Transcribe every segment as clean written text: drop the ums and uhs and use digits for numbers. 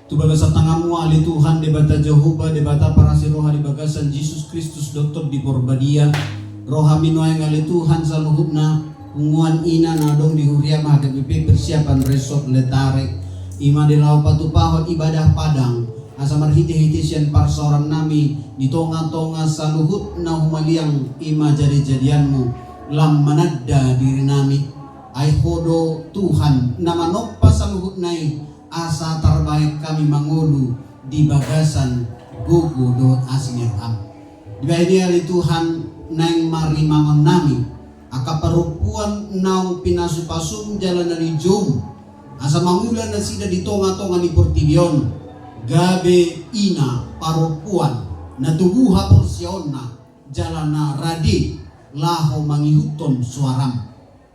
Tu bagasa tangamu ali Tuhan debata Jehovah debata para siroha di bagasan Jesus Kristus doktor di porbadia roha minuang ali Tuhan saluhubna unguan ina nadong di huria mahagapi persiapan resort letare ima di lau patupahon ibadah padang asa marhiti-hiti sian parsoran nami di tonga-tonga saluhut na humaliang ima jadi-jadianmu lam manadda diri nami ay hodo Tuhan nama noppa saluhut nai asa terbaik kami mangulu di bagasan gugu dot asinir am. Di bahagia Tuhan nang mari mangon nami aka parupuan nau pinasupasum jalan dari jom asa mangulan na sida di tonga-tonga ni Portibion gabe ina parupuan na tuguha porsionna jalan na radi laho mangihuton suaram.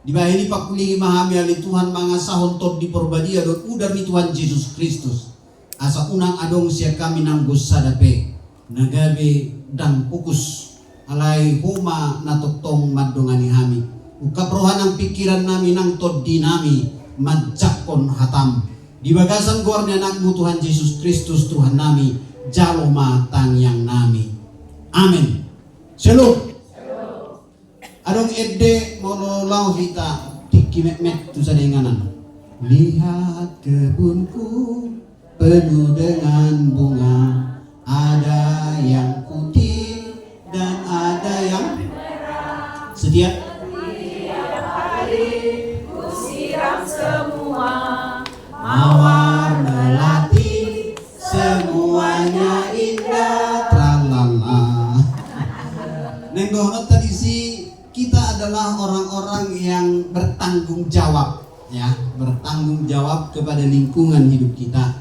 Di bahini pakulingi mahami ali Tuhan mangasahon tod di porbadia dot udar ni Tuhan Yesus Kristus asa unang adong siya kami nanggus sadape nagabe dan pukus alai huma natoktong madongani hami ukaprohan ang pikiran nami nang tod di nami madjakon hatam di bagasan guarnya anakmu Tuhan Yesus Kristus Tuhan nami jaloma tangyang nami amin. Shalom. Adong ede monolau hita tiki met tu sadenganan. Lihat kebunku penuh dengan bunga, ada yang putih dan ada yang setiap hari ku siram semua, mawar melati semuanya indah tralala. Nenggohot tadi si kita adalah orang-orang yang bertanggung jawab ya, bertanggung jawab kepada lingkungan hidup kita.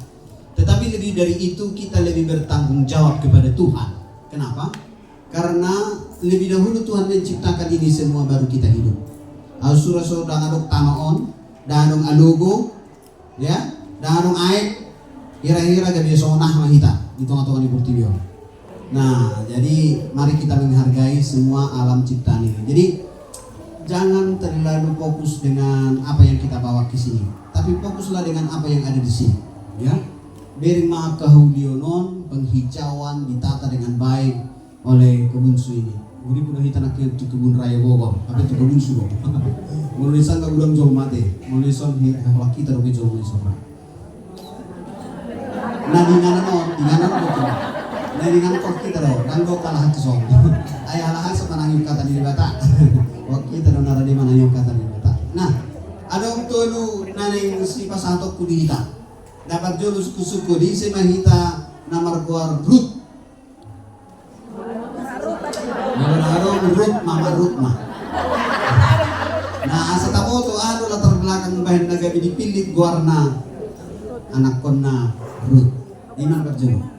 Tetapi lebih dari itu kita lebih bertanggung jawab kepada Tuhan. Kenapa? Karena lebih dahulu Tuhan menciptakan ini semua baru kita hidup. Ausura-sura dangadok tamaon, dangadong alugo, ya, dangadong aek, kira-kira gabi sonah mahita di tengah-tengah di Portibio. Nah, jadi mari kita menghargai semua alam ciptaan ini. Jadi jangan terlalu fokus dengan apa yang kita bawa ke sini, tapi fokuslah dengan apa yang ada di sini. Ya, beri makahulionon penghijauan ditata dengan baik oleh kebunsu ini. Budi pun kita nak di kebun raya Bogor, apa itu kebunsu Bogor. Mulai sangka ulang jauh mati, mulai son hak kita rugi jauh mulai son. Nah di mana betul. Dari ngangkok kita loh, ngangkok kalah kesong. Ayah alahan semanang kata di bata. Waktu kita dong nara di mana yung kata di bata. Nah, ada tolu naneng si pasantok kudita. Dapat jolus kusuku di semahita namar kuar Ruth. Namar Ruth mama Ruth mah. Nah, asa tabo to ado latar belakang bahan nagabi dipilih guarna anak konna Ruth. Di mana berjulu?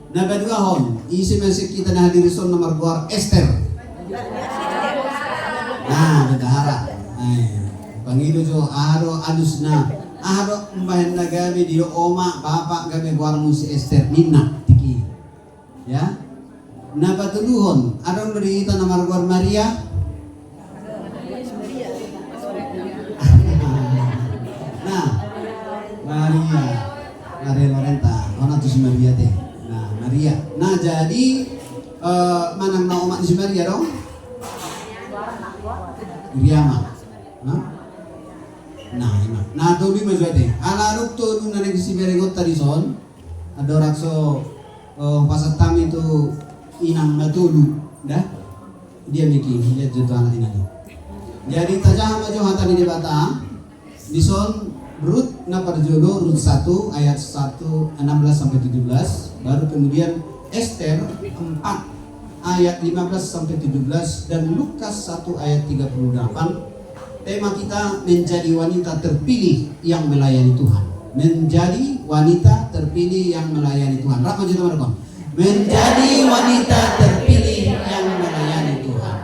Nah kedua hon, isi masih kita nah hadiri son nomor guar Esther. Nah negara, pangido jo aro alus na, aro mbahen nagami dio oma bapak gabi guar musi Esther nina tiki, ya. Nah patuluhon, aro berita nomor guar Maria. Nah Maria Lorenta, ona tu si Maria teh. Maria. Nah jadi manang na umat di Maria dong? Miriama. Nah ini. Nah tuh di majwate. Alaruk tuh nang si Maria tadi son. Ada rakso pasatang itu inang natulu, dah? Dia mikir lihat juta anak ini. Jadi tajam maju hata di bata. Di son Rut na parjolo Rut 1 ayat 16 sampai 17. Baru kemudian Esther 4 ayat 15 sampai 17 dan Lukas 1 ayat 38. Tema kita menjadi wanita terpilih yang melayani Tuhan. Menjadi wanita terpilih yang melayani Tuhan. Rapa juta mereka. Menjadi wanita terpilih yang melayani Tuhan.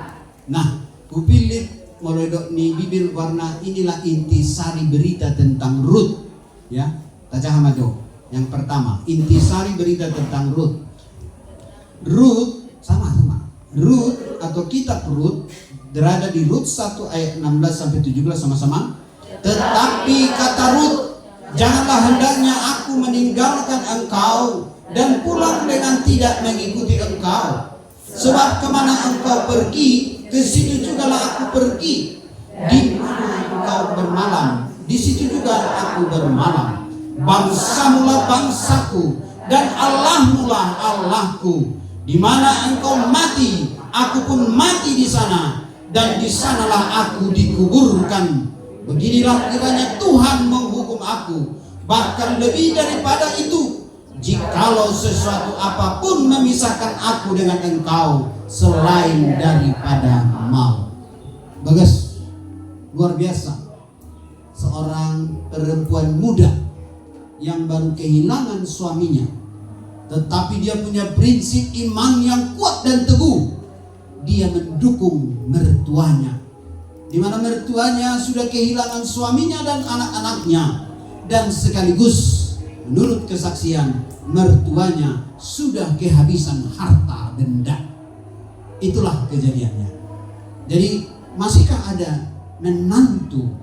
Nah, kupilih mulai ni bibir warna inilah intisari berita tentang Ruth, ya. Tajahamajo. Yang pertama, intisari berita tentang Ruth. Ruth sama. Ruth atau kitab Ruth berada di Rut 1 ayat 16 sampai 17 sama-sama. Tetapi kata Ruth Janganlah hendaknya aku meninggalkan engkau dan pulang dengan tidak mengikuti engkau. Sebab kemana engkau pergi, ke situ jugalah aku pergi. Di mana engkau bermalam, di situ juga aku bermalam. Bangsamulah bangsaku dan Allahmulah Allahku. Di mana engkau mati, aku pun mati di sana, dan di sanalah aku dikuburkan. Beginilah kiranya Tuhan menghukum aku, bahkan lebih daripada itu, jikalau sesuatu apapun memisahkan aku dengan engkau selain daripada maut. Bagus, luar biasa. Seorang perempuan muda yang baru kehilangan suaminya, tetapi dia punya prinsip iman yang kuat dan teguh. Dia mendukung mertuanya, di mana mertuanya sudah kehilangan suaminya dan anak-anaknya, dan sekaligus menurut kesaksian mertuanya sudah kehabisan harta benda. Itulah kejadiannya. Jadi masihkah ada menantu,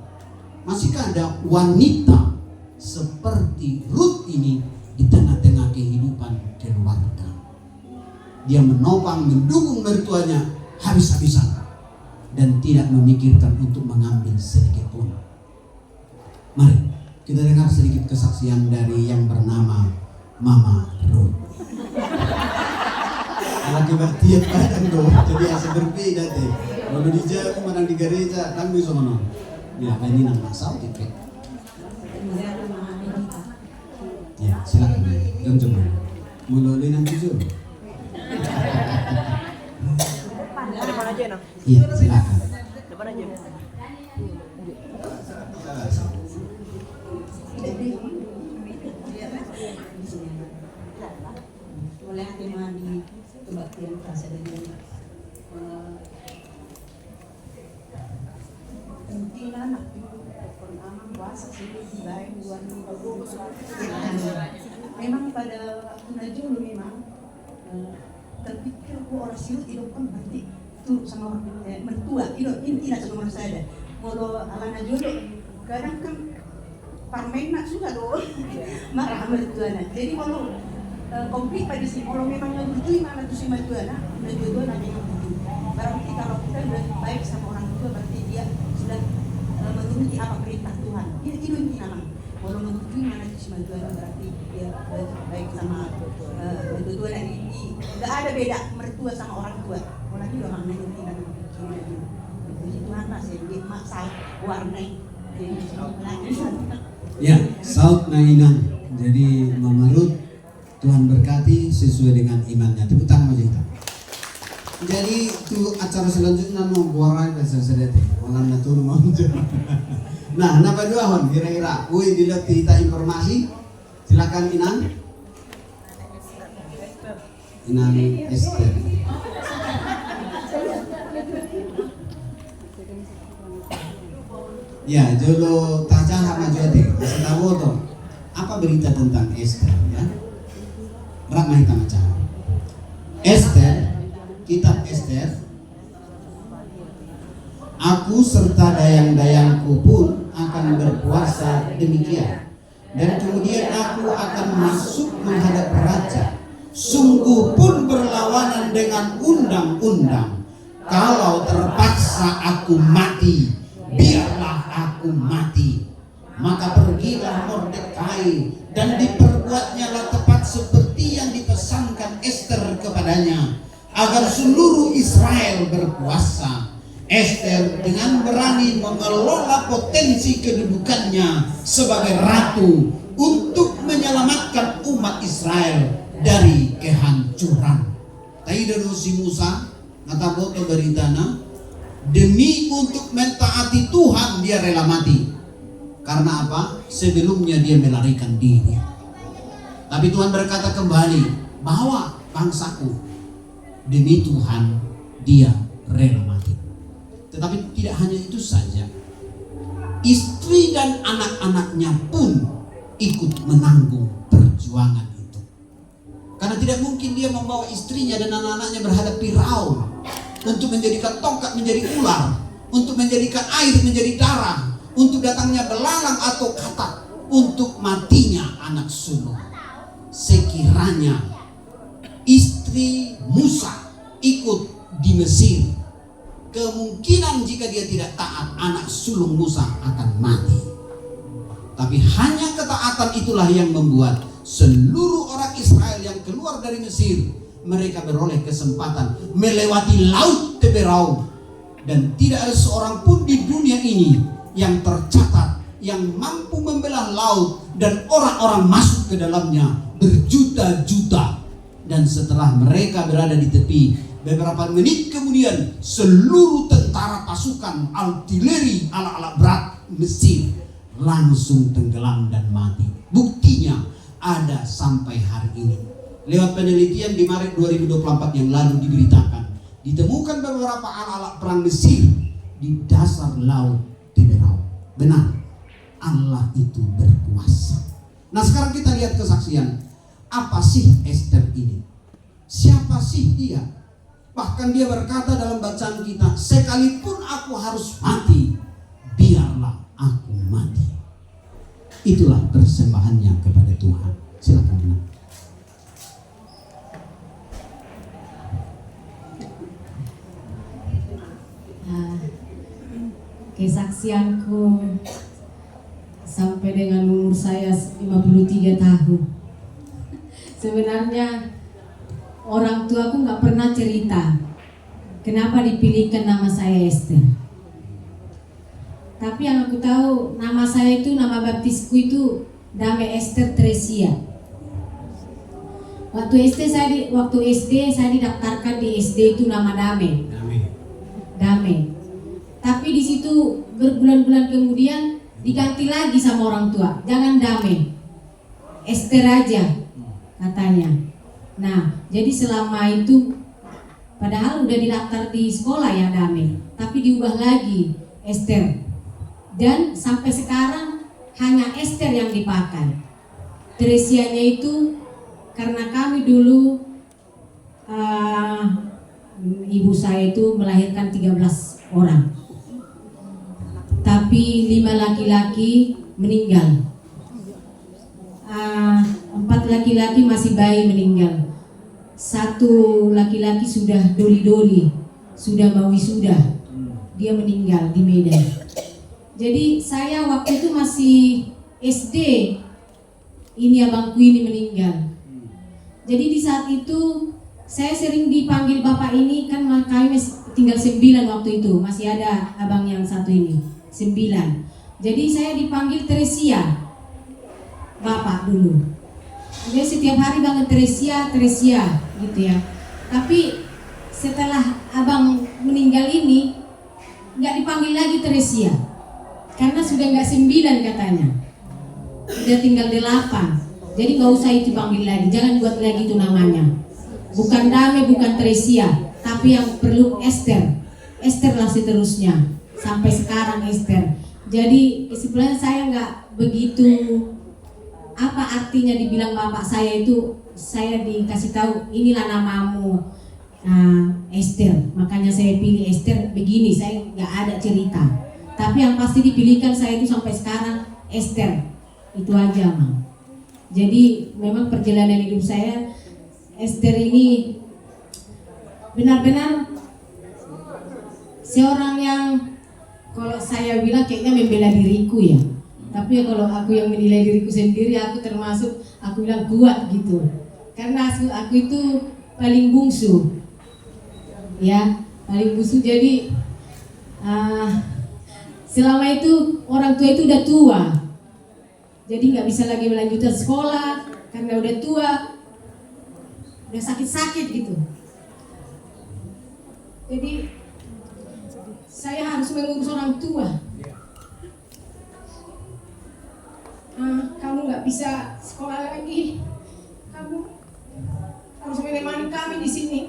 masihkah ada wanita seperti Ruth ini di tengah-tengah kehidupan keluarga? Dia menopang, mendukung mertuanya habis-habisan dan tidak memikirkan untuk mengambil sedikit pun. Mari kita dengar sedikit kesaksian dari yang bernama Mama Ruth. Akibat tiap kadang dong, jadi asa berbeda deh. Kalau di Jawa menang di gereja, kan bisa menang. Ya, ini nama Saud itu. Ya, silakan. Dan coba. Mulai nanti jujur. Depan aja no. Iya, silakan. Depan aja. Oleh tema di kebaktian kasih dengan mungkin anak pertama puasa sih baik buat memang pada waktu najul memang terpikir orang siut hidup kan berarti tuh sama mertua hidup ini tidak sama saya kalau ala najul kadang kan parmena sudah loh marah mertua. Jadi kalau komplit pada sini kalau memang ngebutuhin mana tuh si mertua najul nanya ngebutuhin. Berarti kalau kita sudah baik sama orang tua berarti dia sudah menuruti apa perintah Tuhan. Itu inti nama. Kalau ngebutuhin mana tuh si mertua berarti dia baik sama mertua dan ini nggak ada beda mertua sama orang tua. Orang itu udah maknanya tidak menuruti. Puji Tuhan masih dia maksa warna. Ya, Saud Nainang. Jadi Mama Ruth, Tuhan berkati sesuai dengan imannya. Tepuk tangan aja kita. Jadi itu acara selanjutnya mau buang aja sedete. Malam natur mau. Nah, napa dua hon kira-kira? Woi dilihat kita informasi. Silakan Inang. Inang Esther. Ya, jolo tacara majuate. Kasih tahu toh. Apa berita tentang Esther ya? Ramai kita macam. Esther, kitab Esther. Aku serta dayang-dayangku pun akan berpuasa demikian. Dan kemudian aku akan masuk menghadap raja. Sungguh pun berlawanan dengan undang-undang. Kalau terpaksa aku mati, biarlah aku mati. Maka pergilah Mordekai dan diperbuatnyalah tepat seperti yang dipesankan Esther kepadanya, agar seluruh Israel berpuasa. Esther dengan berani mengelola potensi kedudukannya sebagai ratu untuk menyelamatkan umat Israel dari kehancuran. Tadi dulu si Musa kata boto beritana, demi untuk mentaati Tuhan dia rela mati. Karena apa? Sebelumnya dia melarikan diri. Tapi Tuhan berkata kembali, bahwa bangsaku demi Tuhan dia rela mati. Tetapi tidak hanya itu saja, istri dan anak-anaknya pun ikut menanggung perjuangan itu. Karena tidak mungkin dia membawa istrinya dan anak-anaknya berhadap Firaun untuk menjadikan tongkat menjadi ular, untuk menjadikan air menjadi darah, untuk datangnya belalang atau katak. untuk matinya anak sulung. Sekiranya istri Musa ikut di Mesir, kemungkinan jika dia tidak taat, anak sulung Musa akan mati. Tapi hanya ketaatan itulah yang membuat seluruh orang Israel yang keluar dari Mesir, mereka beroleh kesempatan melewati laut Teberau. Dan tidak ada seorang pun di dunia ini yang tercatat yang mampu membelah laut dan orang-orang masuk ke dalamnya berjuta-juta. Dan setelah mereka berada di tepi, beberapa menit kemudian seluruh tentara pasukan artileri alat-alat berat Mesir langsung tenggelam dan mati. Buktinya ada sampai hari ini. Lewat penelitian di Maret 2024 yang lalu diberitakan, ditemukan beberapa alat-alat perang Mesir di dasar laut Teberau. Benar, Allah itu berkuasa. Nah, sekarang kita lihat kesaksian. Apa sih Esther ini? Siapa sih dia? Bahkan dia berkata dalam bacaan kita, sekalipun aku harus mati, biarlah aku mati. Itulah persembahannya kepada Tuhan. Silakan benar. Kesaksianku sampai dengan umur saya 53 tahun. Sebenarnya orang tuaku nggak pernah cerita kenapa dipilihkan nama saya Esther. Tapi yang aku tahu, nama saya itu, nama baptisku itu Dame Esther Tresia. Waktu SD saya didaftarkan di SD itu nama Dame. Dame. Tapi di situ berbulan-bulan kemudian diganti lagi sama orang tua, jangan Dame, Esther aja katanya. Nah, jadi selama itu padahal udah didaftar di sekolah ya Dame, tapi diubah lagi Esther. Dan sampai sekarang hanya Esther yang dipakai. Tresianya itu karena kami dulu ibu saya itu melahirkan 13 orang. Tapi 5 laki-laki meninggal. 4 laki-laki masih bayi meninggal. 1 laki-laki sudah doli-doli, sudah mau wisuda. Dia meninggal di Medan. Jadi saya waktu itu masih SD, ini abangku ini meninggal. Jadi di saat itu saya sering dipanggil bapak ini, kan kami tinggal 9 waktu itu, masih ada abang yang satu ini 9. Jadi saya dipanggil Tresia, bapak dulu. Jadi setiap hari banget Tresia gitu ya. Tapi setelah abang meninggal ini nggak dipanggil lagi Tresia, karena sudah nggak 9 katanya, udah tinggal 8. Jadi nggak usah itu panggil lagi, jangan buat lagi itu namanya. Bukan Dame, bukan Tresia, tapi yang perlu Esther. Esther lah seterusnya sampai sekarang Esther. Jadi sebenarnya saya nggak begitu apa artinya dibilang bapak saya itu, saya dikasih tahu inilah namamu Esther, makanya saya pilih Esther begini. Saya nggak ada cerita, tapi yang pasti dipilihkan saya itu sampai sekarang Esther, itu aja Mang. Jadi memang perjalanan hidup saya Esther ini benar-benar seorang yang kalau saya bilang kayaknya membela diriku ya. Tapi ya kalau aku yang menilai diriku sendiri, aku termasuk aku bilang kuat gitu. Karena aku itu paling bungsu. Ya, paling bungsu. Jadi selama itu orang tua itu udah tua. Jadi nggak bisa lagi melanjutkan sekolah karena udah tua, udah sakit-sakit gitu. Jadi saya harus mengurus orang tua. Kamu nggak bisa sekolah lagi, kamu harus menemani kami di sini.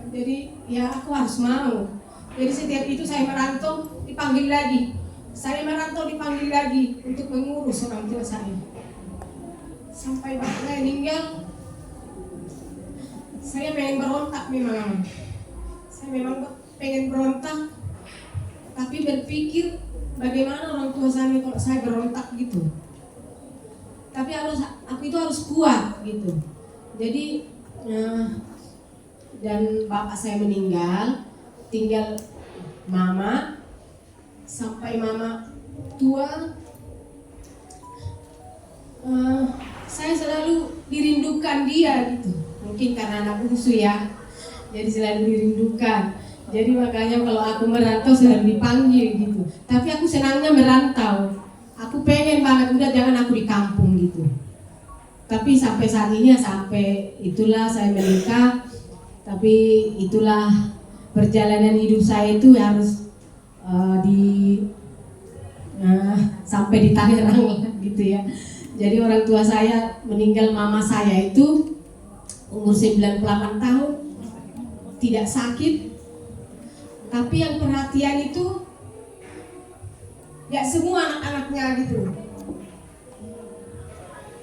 Jadi ya aku harus mau. Jadi setiap itu saya merantau dipanggil lagi, saya merantau dipanggil lagi untuk mengurus orang tua saya. Sampai bapak saya meninggal, saya pengen berontak memang. Saya memang pengen berontak. tapi berpikir bagaimana orang tua saya kalau saya berontak gitu. Tapi aku itu harus kuat gitu. Jadi dan bapak saya meninggal, tinggal mama. Sampai mama tua, saya selalu dirindukan dia gitu. Mungkin karena anak bungsu ya, jadi selalu dirindukan. Jadi makanya kalau aku merantau selalu dipanggil gitu. Tapi aku senangnya merantau. Aku pengen banget, udah jangan aku di kampung gitu. Tapi sampai saat ini, sampai itulah saya menikah. Tapi itulah perjalanan hidup saya itu harus sampai di Tangerang gitu ya. Jadi orang tua saya meninggal, mama saya itu umur 98 tahun, tidak sakit. Tapi yang perhatian itu gak semua anak-anaknya gitu.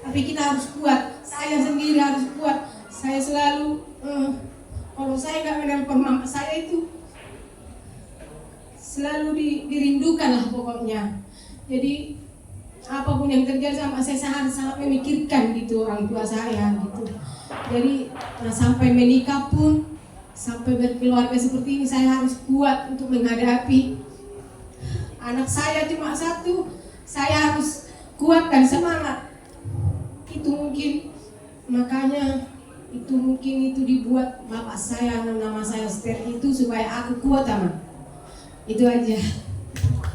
Tapi kita harus kuat, saya sendiri harus kuat. Saya selalu kalau saya gak menelpon mama saya itu selalu dirindukan lah pokoknya. Jadi apapun yang terjadi sama saya sangat memikirkan gitu orang tua saya gitu. Jadi sampai menikah pun, sampai berkeluarga seperti ini, saya harus kuat untuk menghadapi. Anak saya cuma satu, saya harus kuat dan semangat. Itu mungkin makanya itu dibuat bapak saya, nama saya Esther itu supaya aku kuat aman. Itu aja.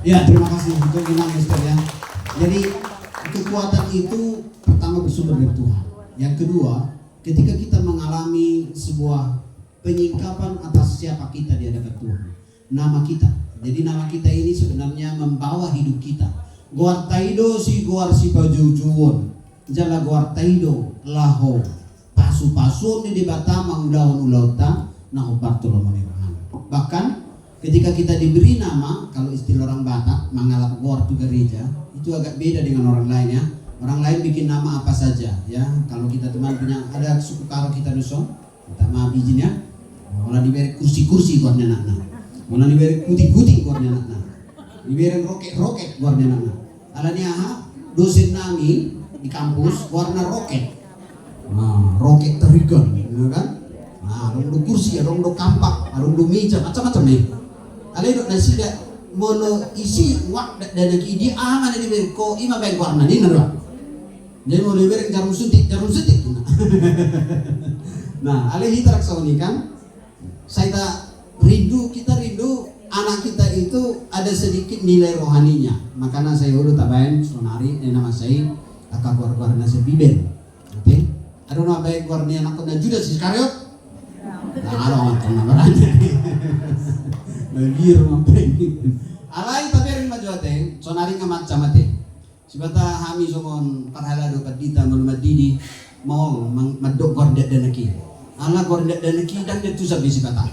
Ya, terima kasih untuk Inang Esther ya. Jadi kekuatan itu pertama bersumber dari Tuhan. Yang kedua, ketika kita mengalami sebuah penyingkapan atas siapa kita di hadapan Tuhan, nama kita. Jadi nama kita ini sebenarnya membawa hidup kita. Goar taido si goar si pajujuwon, jala goar taido laho pasu-pasu di batama udawan ulauta naho partolomone. Bahkan ketika kita diberi nama, kalau istilah orang Batak, mangalap goar tu gereja, itu agak beda dengan orang lain ya. Orang lain bikin nama apa saja ya. Kalau kita teman punya ada suku karo kita dusong, minta maaf izin ya. Malah diberi kursi-kursi gornya nak. Malah diberi kuti-kuti gornya nak. Diberi roket-roket gornya nak. Alanya dosen nami di kampus warna roket. Nah, roket terikan, ya kan? Nah, ada kursi, ada kampak, ada meja, macam-macam nih. Ale dok nasi dah mono isi wak dan lagi dia aman di berko ima baik warna ni nara. Jadi mau lebih jarum suntik. Nah, ale hitarak sauni kan. Kita rindu anak kita itu ada sedikit nilai rohaninya. Makanya saya urut tabain sonari nama saya akak warna sebiben. Oke. Ada nama baik warna anak kena Judas Iskariot. Nah, ada nama Nagir mampeng. Alay tapi rin majuate, sonari nga macamate. Sibata hami somon parhalado padita malumadidi mau madok gordet danaki. Ala gordet danaki dan itu sabi sibata.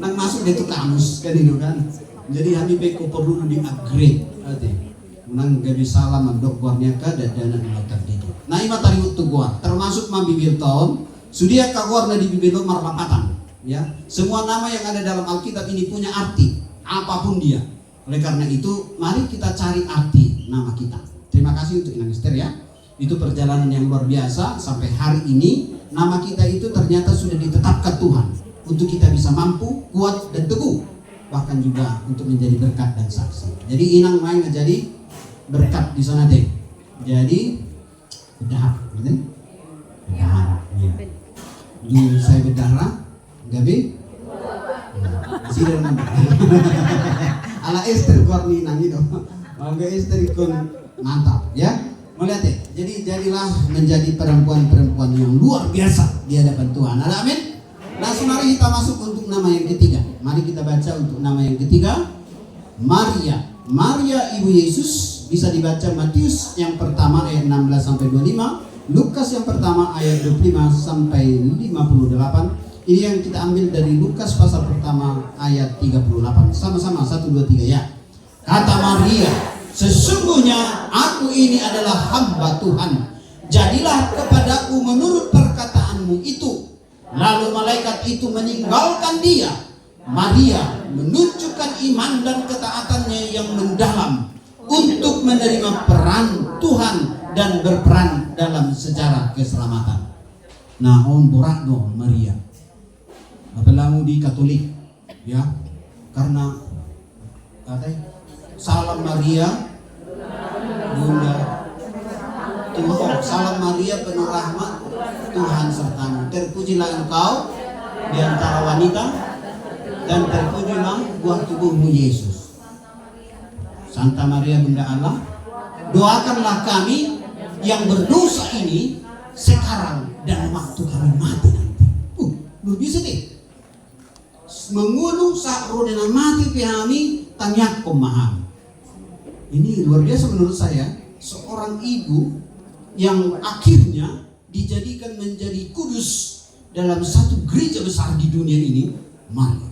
Nang masuk itu kamus kanino kan. Jadi hami peko perlu di upgrade ate. Nang gabi salam madok gornya ka dadana ngalatar didi. Na ima tariut tu gua termasuk mabibir tahun sudia ka gorna di bibilo marlapatan. Ya, semua nama yang ada dalam Alkitab ini punya arti apapun dia. Oleh karena itu, mari kita cari arti nama kita. Terima kasih untuk Inang Esther ya. Itu perjalanan yang luar biasa sampai hari ini. Nama kita itu ternyata sudah ditetapkan Tuhan untuk kita bisa mampu, kuat dan teguh. Bahkan juga untuk menjadi berkat dan saksi. Jadi Inang main jadi berkat di sana deh. Jadi bedah, betul? Bedah. Ya. Di saya bedah Gabi? Sila naman. Ala Esther Korni nang itu. Mangga Esther ikon mantap ya. Melihat ya. Jadi jadilah menjadi perempuan-perempuan yang luar biasa di hadapan Tuhan. Ada amin. Langsung mari kita masuk untuk nama yang ketiga. Mari kita baca untuk nama yang ketiga. Maria. Maria Ibu Yesus bisa dibaca Matius yang pertama ayat 16 sampai 25, Lukas yang pertama ayat 25 sampai 58. Ini yang kita ambil dari Lukas pasal pertama ayat 38. Sama-sama 1 2 3 ya. Kata Maria, sesungguhnya aku ini adalah hamba Tuhan. Jadilah kepadaku menurut perkataanmu itu. Lalu malaikat itu meninggalkan dia. Maria menunjukkan iman dan ketaatannya yang mendalam untuk menerima peran Tuhan dan berperan dalam sejarah keselamatan. Nah, on borakno Maria. Apalamu di Katolik, ya, karena salam Maria, Bunda Tuhan, salam Maria penuh rahmat, Tuhan sertamu. Terpujilah engkau di antara wanita, dan terpujilah buah tubuhmu Yesus. Santa Maria Bunda Allah, doakanlah kami yang berdosa ini sekarang dan waktu kami mati nanti. Belum bisa deh. Mengulu saat rodena mati pihami tanyak pemaham. Ini luar biasa menurut saya. Seorang ibu yang akhirnya dijadikan menjadi kudus dalam satu gereja besar di dunia ini, Maria,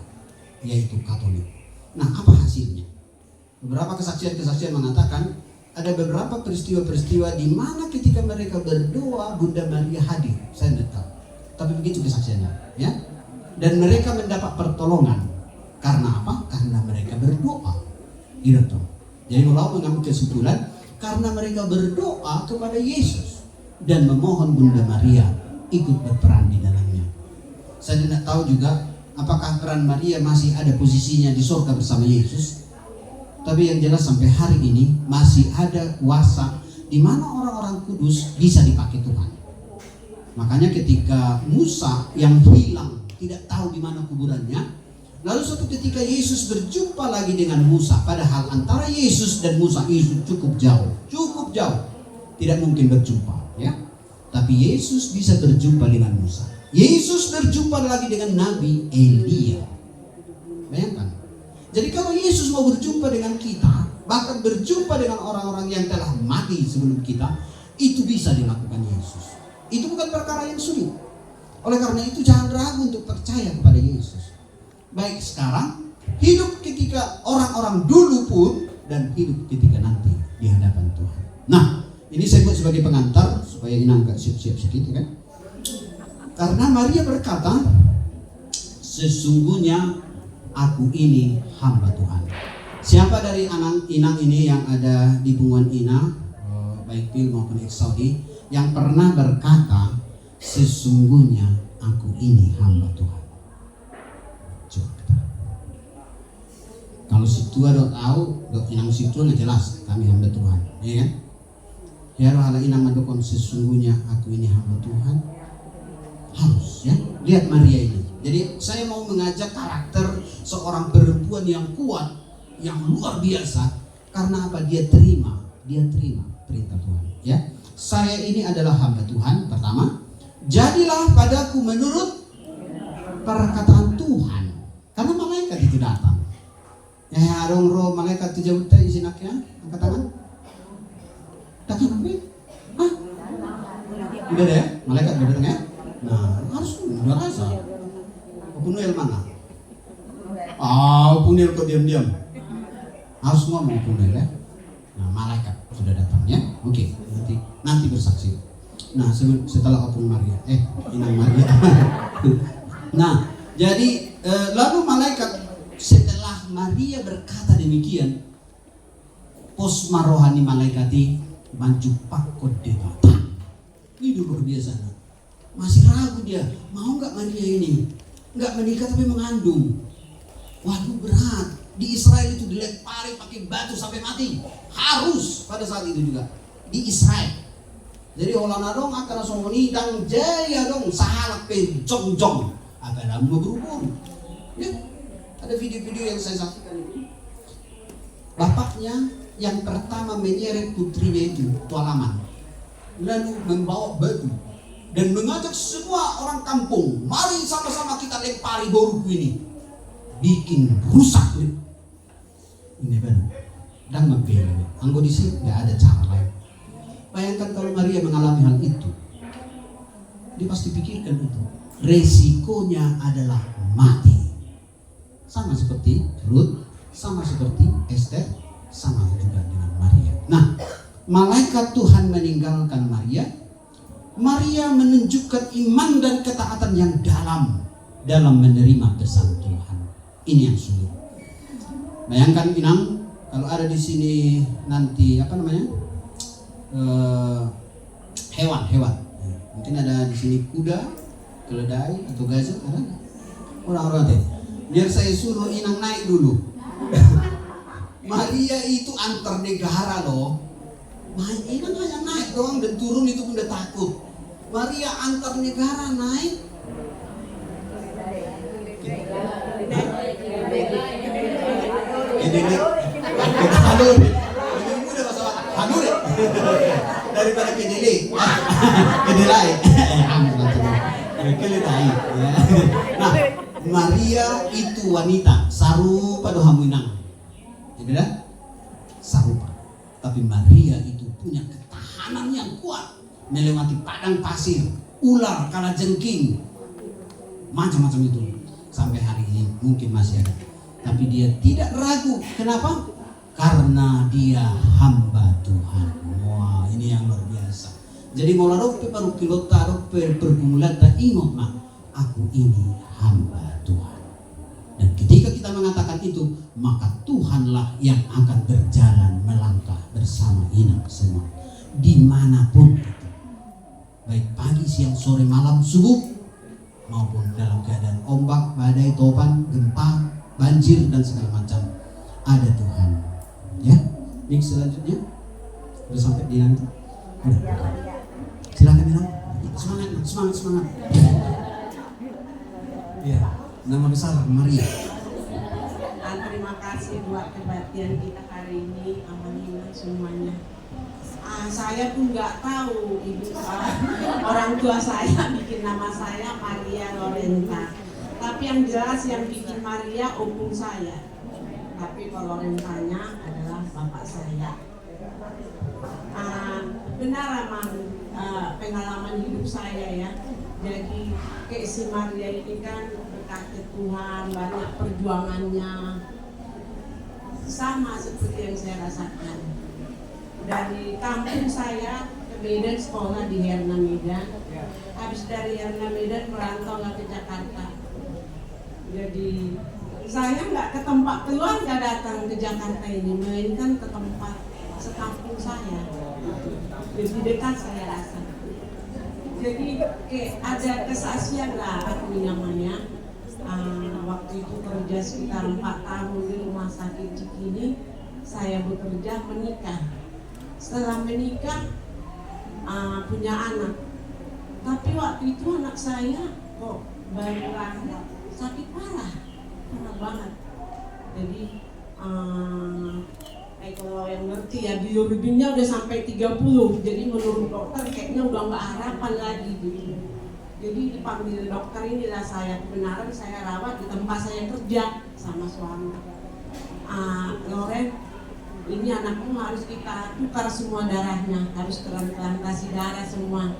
yaitu Katolik. Nah, apa hasilnya? Beberapa kesaksian-kesaksian mengatakan ada beberapa peristiwa-peristiwa di mana ketika mereka berdoa Bunda Maria hadir. Saya tidak tahu, tapi begitu kesaksiannya, ya. Dan mereka mendapat pertolongan karena apa? Karena mereka berdoa. Gitu. Jadi kalau mengambil kesimpulan, karena mereka berdoa kepada Yesus dan memohon Bunda Maria ikut berperan di dalamnya. Saya tidak tahu juga apakah peran Maria masih ada posisinya di surga bersama Yesus. Tapi yang jelas sampai hari ini masih ada kuasa di mana orang-orang kudus bisa dipakai Tuhan. Makanya ketika Musa yang hilang tidak tahu di mana kuburannya, lalu suatu ketika Yesus berjumpa lagi dengan Musa, padahal antara Yesus dan Musa itu cukup jauh, tidak mungkin berjumpa, ya. Tapi Yesus bisa berjumpa dengan Musa. Yesus berjumpa lagi dengan Nabi Elia. Bayangkan. Jadi kalau Yesus mau berjumpa dengan kita, bahkan berjumpa dengan orang-orang yang telah mati sebelum kita, itu bisa dilakukan Yesus. Itu bukan perkara yang sulit. Oleh karena itu jangan ragu untuk percaya kepada Yesus. Baik sekarang, hidup ketika orang-orang dulu pun, dan hidup ketika nanti di hadapan Tuhan. Nah, ini saya buat sebagai pengantar supaya Inang agak siap-siap sedikit, kan? Karena Maria berkata, sesungguhnya aku ini hamba Tuhan. Siapa dari Inang ini yang ada di punggungan Ina, baik Pil maupun Exaudi, yang pernah berkata, sesungguhnya aku ini hamba Tuhan? Coba kita. Kalau si tua dok tahu, dok Inang si tua jelas kami hamba Tuhan, ya kan? Ya roh Inang madokon sesungguhnya aku ini hamba Tuhan. Harus, ya. Lihat Maria ini. Jadi saya mau mengajak karakter seorang perempuan yang kuat, yang luar biasa. Karena apa? Dia terima perintah Tuhan. Ya, saya ini adalah hamba Tuhan. Pertama, jadilah padaku menurut perkataan Tuhan. Karena malaikat itu datang. Ya, dong roh malaikat itu jauh tadi sinaknya. Angkat tangan. Datang apa? Hah? Udah deh, malaikat udah datang ya. Nah, harus udah rasa. Punuel mana? Punuel kok diam-diam. Harus ngomong Punuel, ya. Nah, malaikat sudah datang, ya. Oke, nanti bersaksi. Nah, setelah Opung Maria, Inang Maria. Nah, jadi lalu malaikat setelah Maria berkata demikian, pos marohani malaikati manjupak kode bata. Ini luar biasa. Masih ragu dia, mau nggak Maria ini? Nggak menikah tapi mengandung. Waduh, berat. Di Israel itu dilempari pakai batu sampai mati. Harus pada saat itu juga di Israel. Jadi olana dong akan langsung menidang jaya dong sahalak pe jong akan dalam berhubung. Ya, ada video-video yang saya saksikan itu. Bapaknya yang pertama menyeret putrinya itu tualaman, lalu membawa batu dan mengajak semua orang kampung, mari sama-sama kita lempari boruku ini, bikin rusak nih. Ini benar. Dan membela. Anggo di sini nggak ada cara lain. Bayangkan kalau Maria mengalami hal itu, dia pasti pikirkan itu. Resikonya adalah mati. Sama seperti Ruth, sama seperti Esther, sama juga dengan Maria. Nah, malaikat Tuhan meninggalkan Maria. Maria menunjukkan iman dan ketaatan yang dalam menerima pesan Tuhan. Ini yang sulit. Bayangkan Inang, kalau ada di sini nanti apa namanya hewan. Mungkin ada di sini kuda, keledai atau gajah, ada nggak? Orang-orang teh. Biar saya suruh Inang naik dulu. Maria itu antar negara loh. Inang hanya naik doang dan turun itu pun udah takut. Maria antar negara naik. Ini Hanure. Lebih mudah bahasa Hanure daripada kedelai. Kedelai. Kedelai. Nah, Maria itu wanita sarupa dohamu Inang. Beda? Sarupa. Tapi Maria itu punya ketahanan yang kuat melewati padang pasir, ular, kalajengking, macam-macam itu. Sampai hari ini mungkin masih ada. Tapi dia tidak ragu. Kenapa? Karena dia hamba Tuhan. Wah, ini yang luar biasa. Jadi mola rope paru kilota rope pergumulata ingot mak, aku ini hamba Tuhan. Dan ketika kita mengatakan itu, maka Tuhanlah yang akan berjalan melangkah bersama Inang semua dimanapun itu, baik pagi, siang, sore, malam, subuh, maupun dalam keadaan ombak, badai, topan, gempa, banjir dan segala macam, ada Tuhan. Ya, next selanjutnya udah sampai di nanti. Silakan Inang, semangat. Ya, nama besar Maria. Terima kasih buat kebaktian kita hari ini, amanina semuanya. Saya pun nggak tahu orang tua saya bikin nama saya Maria Lorenta. Tapi yang jelas yang bikin Maria opung saya. Tapi kalau Lorentanya adalah bapak saya. Benar emang pengalaman hidup saya ya. Jadi kayak si Maria ini kan berkat Tuhan, banyak perjuangannya. Sama seperti yang saya rasakan. Dari kampung saya ke Medan, sekolah di Herna Medan. Habis dari Herna Medan merantau ke Jakarta. Jadi saya nggak ke tempat keluarga datang ke Jakarta ini, melainkan ke tempat sekampung saya. Jadi dekat saya rasa. Jadi ada kesaksian lah aku namanya. Waktu itu kerja sekitar 4 tahun di rumah sakit Cikini, saya bekerja menikah. Setelah menikah punya anak, tapi waktu itu anak saya kok baru lahir sakit parah banget. Jadi kalau yang ngerti ya, bilirubinnya udah sampai 30. Jadi menurut dokter kayaknya udah nggak harapan lagi gitu. Jadi dipanggil dokter, inilah saya kebenaran saya rawat di tempat saya kerja sama suami. Loren, ini anakmu harus kita tukar semua darahnya, harus transplantasi darah semua.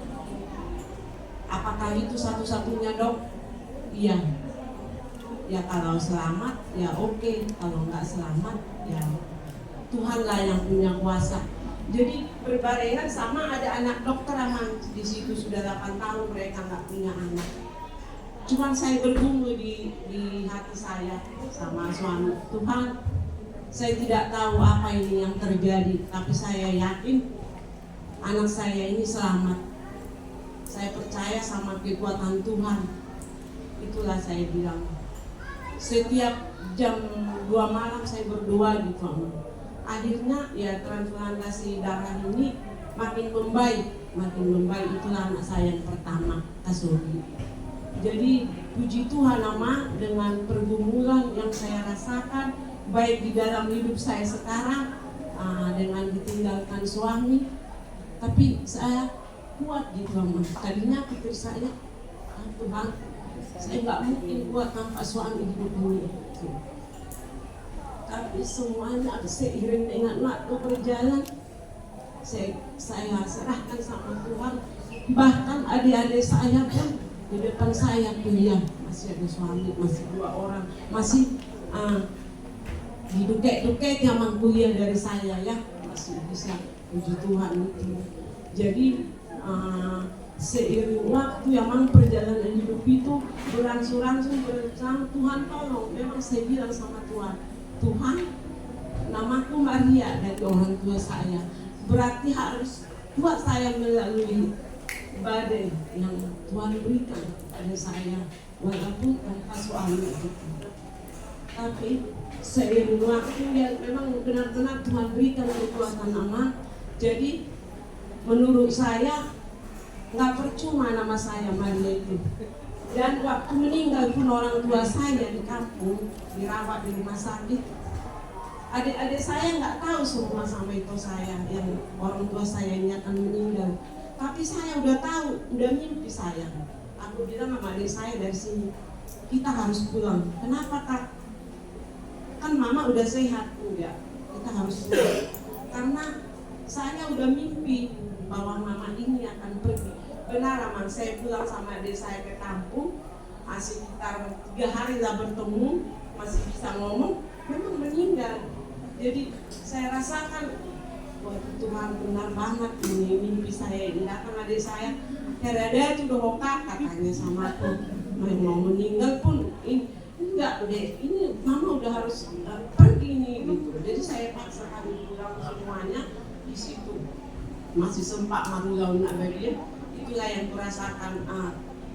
Apakah itu satu-satunya dok? Iya. Ya kalau selamat ya oke, kalau nggak selamat ya Tuhanlah yang punya kuasa. Jadi berbarengan sama ada anak dokter emang di situ sudah 8 tahun mereka nggak punya anak. Cuman saya bergumul di hati saya sama suami, Tuhan, saya tidak tahu apa ini yang terjadi, tapi saya yakin anak saya ini selamat. Saya percaya sama kekuatan Tuhan. Itulah saya bilang. Setiap jam 2 malam saya berdoa gitu. Akhirnya ya transplantasi darah ini makin membaik. Itulah anak saya yang pertama, Kasogi. Jadi puji Tuhan nama dengan pergumulan yang saya rasakan baik di dalam hidup saya sekarang dengan ditinggalkan suami, tapi saya kuat gitu ama. Tadinya pikir saya, Tuhan, saya nggak mungkin kuat tanpa suami hidup ini. Tapi semuanya seiring dengan waktu berjalan, saya serahkan sama Tuhan. Bahkan adik-adik saya pun di depan saya kuliah, masih ada suami, masih 2 orang, masih didukek-dukek zaman kuliah dari saya ya, masih bisa, puji Tuhan itu. Jadi seiring waktu yang perjalanan hidup itu berangsur-angsur Tuhan tolong. Memang saya bilang sama Tuhan, namaku Maria dari orang tua saya. Berarti harus buat saya melalui badai yang Tuhan berikan pada saya, walaupun tanpa suami itu. Tapi seiring waktu yang memang benar-benar Tuhan berikan kekuatan nama. Jadi menurut saya nggak percuma nama saya Maria itu. Dan waktu meninggal pun orang tua saya di kampung dirawat di rumah sakit. Adik-adik saya nggak tahu semua sama itu saya yang orang tua saya ini akan meninggal. Tapi saya udah tahu, udah mimpi saya. Aku bilang sama adik saya dari sini, kita harus pulang. Kenapa Kak? Kan mama udah sehat, enggak? Kita harus pulang. Karena saya udah mimpi bahwa mama ini akan pergi. Benar Amang, saya pulang sama adik saya ke kampung, masih sekitar 3 hari lah bertemu, masih bisa ngomong, memang meninggal. Jadi saya rasakan, wah Tuhan benar banget ini mimpi saya ini. Datang adik saya, ada itu udah hoka katanya sama aku, mau meninggal pun enggak deh, ini mama udah harus pergi nih gitu. Jadi saya paksa kami pulang semuanya di situ. Masih sempat marulau nak bagi. Itulah yang kurasakan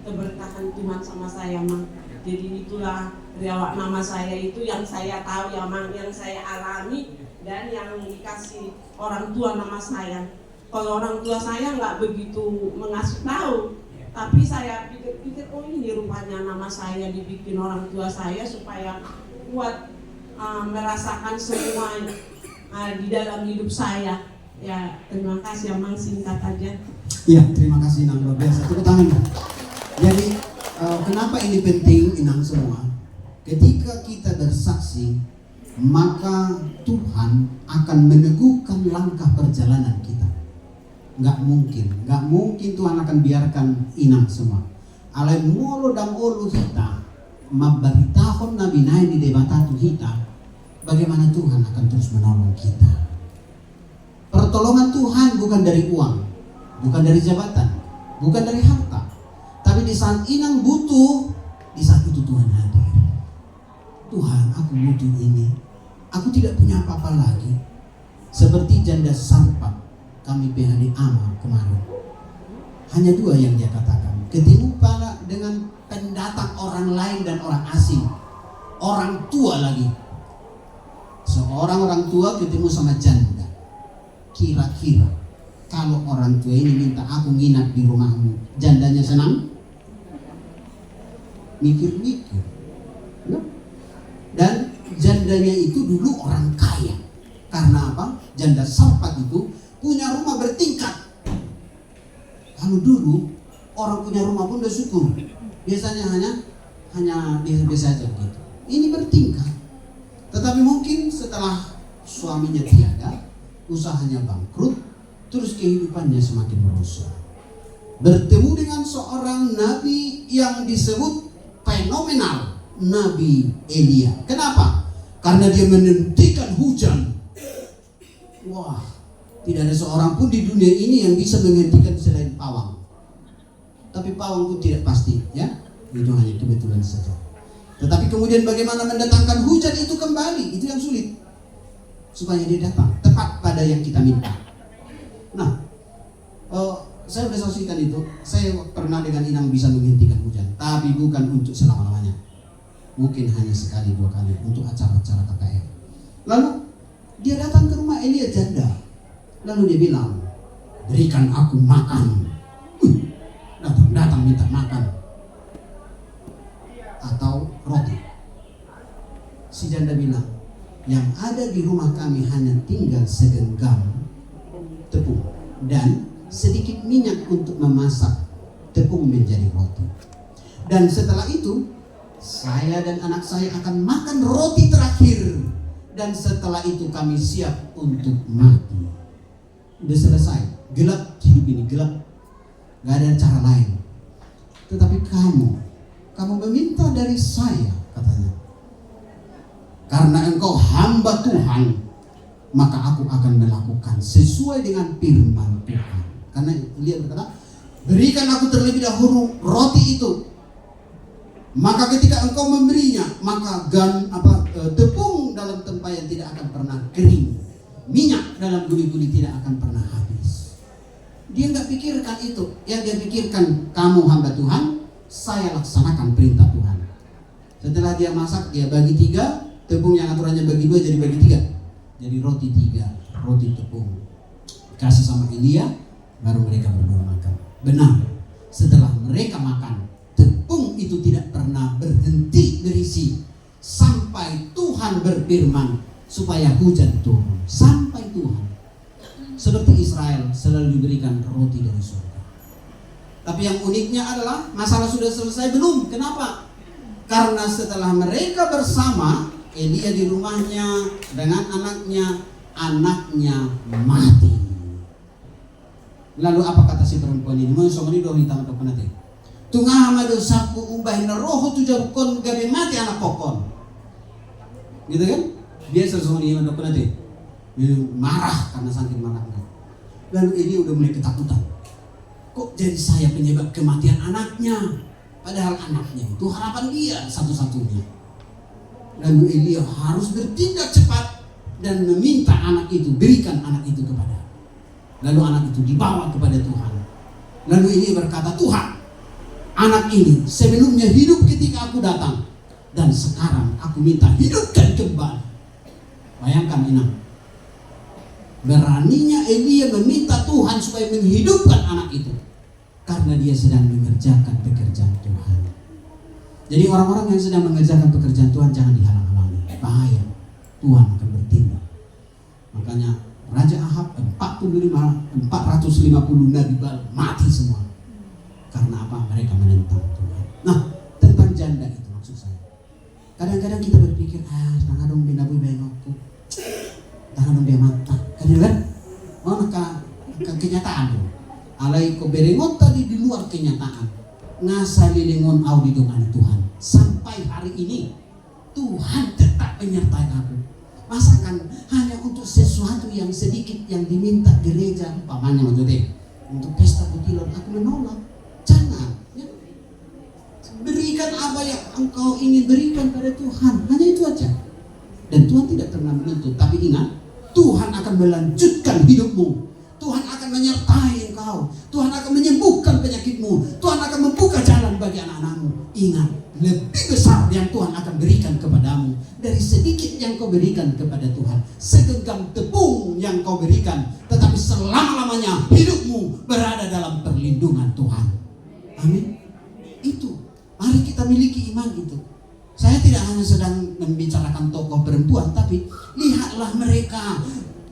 keberkahan Tuhan sama saya Mang. Jadi itulah riwayat nama saya itu yang saya tahu ya Mang, yang saya alami dan yang dikasih orang tua nama saya. Kalau orang tua saya nggak begitu mengasih tahu, tapi saya pikir-pikir oh ini rupanya nama saya dibikin orang tua saya supaya kuat merasakan semua di dalam hidup saya. Ya terima kasih Mang, singkat aja. Ya, terima kasih Inang, luar biasa. Tepuk tangan. Jadi, kenapa ini penting Inang semua? Ketika kita bersaksi, maka Tuhan akan meneguhkan langkah perjalanan kita. Nggak mungkin Tuhan akan biarkan Inang semua. Alai molo dan olu kita, mabaritahon nabi naik di debatatu kita, bagaimana Tuhan akan terus menolong kita. Pertolongan Tuhan bukan dari uang, bukan dari jabatan, bukan dari harta. Tapi di saat Inang butuh, di saat itu Tuhan hadir. Tuhan, aku butuh ini. Aku tidak punya apa-apa lagi. Seperti janda Sarpat kami PHD Ama kemarin. Hanya 2 yang dia katakan. Ketemu pala dengan pendatang orang lain dan orang asing. Orang tua lagi. Seorang orang tua ketemu sama janda. Kira-kira kalau orang tua ini minta aku nginap di rumahmu, jandanya senang? Mikir-mikir. Ya? Dan jandanya itu dulu orang kaya. Karena apa? Janda Sarpat itu punya rumah bertingkat. Kalau dulu orang punya rumah pun udah syukur. Biasanya hanya biasa saja gitu. Ini bertingkat. Tetapi mungkin setelah suaminya tiada, usahanya bangkrut, terus kehidupannya semakin merosot. Bertemu dengan seorang nabi yang disebut fenomenal, Nabi Elia. Kenapa? Karena dia menghentikan hujan. Wah, tidak ada seorang pun di dunia ini yang bisa menghentikan selain pawang. Tapi pawang pun tidak pasti, ya. Itu hanya kebetulan saja. Tetapi kemudian bagaimana mendatangkan hujan itu kembali, itu yang sulit. Supaya dia datang tepat pada yang kita minta. Nah, saya sudah saksikan itu. Saya pernah dengan Inang bisa menghentikan hujan, tapi bukan untuk selama-lamanya. Mungkin hanya sekali 2 kali untuk acara-acara KKR. Lalu dia datang ke rumah Elia janda. Lalu dia bilang, berikan aku makan. Datang minta makan atau roti. Si janda bilang, yang ada di rumah kami hanya tinggal segenggam tepung dan sedikit minyak untuk memasak tepung menjadi roti. Dan setelah itu saya dan anak saya akan makan roti terakhir, dan setelah itu kami siap untuk mati. Udah selesai, gelap hidup ini, gelap, gak ada cara lain. Tetapi kamu meminta dari saya, katanya, karena engkau hamba Tuhan, maka aku akan melakukan sesuai dengan firman Tuhan. Karena dia berkata, berikan aku terlebih dahulu roti itu. Maka ketika engkau memberinya, maka tepung dalam tempayan tidak akan pernah kering. Minyak dalam guli-guli tidak akan pernah habis. Dia nggak pikirkan itu. Yang dia pikirkan, kamu hamba Tuhan, saya laksanakan perintah Tuhan. Setelah dia masak, dia bagi 3, tepung yang aturannya bagi 2 jadi bagi 3. Jadi roti 3, roti tepung. Kasih sama Elia, baru mereka berdua makan. Benar, setelah mereka makan, tepung itu tidak pernah berhenti berisi sampai Tuhan berfirman supaya hujan turun. Sampai Tuhan, seperti Israel selalu diberikan roti dari surga. Tapi yang uniknya adalah masalah sudah selesai belum? Kenapa? Karena setelah mereka bersama, Elia di rumahnya dengan anaknya mati. Lalu apa kata si perempuan ini? Mau somani do hitam atau penate? Tungah madu sapu umbah na roho tu jabukon gabe mati anak kokon. Gitu kan? Biasa somani atau penate. Marah karena saking marahnya. Lalu ini udah mulai ketakutan. Kok jadi saya penyebab kematian anaknya? Padahal anaknya itu harapan dia satu-satunya. Lalu Elia harus bertindak cepat dan meminta anak itu, berikan anak itu kepada. Lalu anak itu dibawa kepada Tuhan. Lalu Elia berkata, Tuhan, anak ini sebelumnya hidup ketika aku datang, dan sekarang aku minta hidupkan kembali. Bayangkan ini. Beraninya Elia meminta Tuhan supaya menghidupkan anak itu, karena dia sedang mengerjakan pekerjaan Tuhan. Jadi orang-orang yang sedang mengerjakan pekerjaan Tuhan jangan dihalang-halangi. Bahaya, Tuhan akan bertindak. Makanya Raja Ahab 450 Nabi Baal mati semua. Karena apa? Mereka menentang Tuhan. Nah, tentang janda itu maksud saya. Kadang-kadang kita berpikir, jangan dong bina bui bayangku, jangan dong dia mata. Kan? Mana kenyataan dong. Alai ko berengot tadi di luar kenyataan. Ngasa lilingon au di doa Tuhan. Sampai hari ini Tuhan tetap menyertai aku. Masakan hanya untuk sesuatu yang sedikit yang diminta gereja, umpamanya maksudnya untuk pesta putilan, aku menolak. Jangan ya. Berikan apa yang engkau ingin berikan pada Tuhan, hanya itu aja. Dan Tuhan tidak pernah menuntut. Tapi ingat, Tuhan akan melanjutkan hidupmu. Tuhan akan menyertai engkau. Tuhan akan menyembuhkan penyakitmu. Tuhan akan membuka jalan bagi anak-anakmu. Ingat, lebih besar yang Tuhan akan berikan kepadamu dari sedikit yang kau berikan kepada Tuhan. Segenggam tepung yang kau berikan, tetapi selama-lamanya hidupmu berada dalam perlindungan Tuhan. Amin. Itu, mari kita miliki iman itu. Saya tidak hanya sedang membicarakan tokoh perempuan, tapi lihatlah mereka,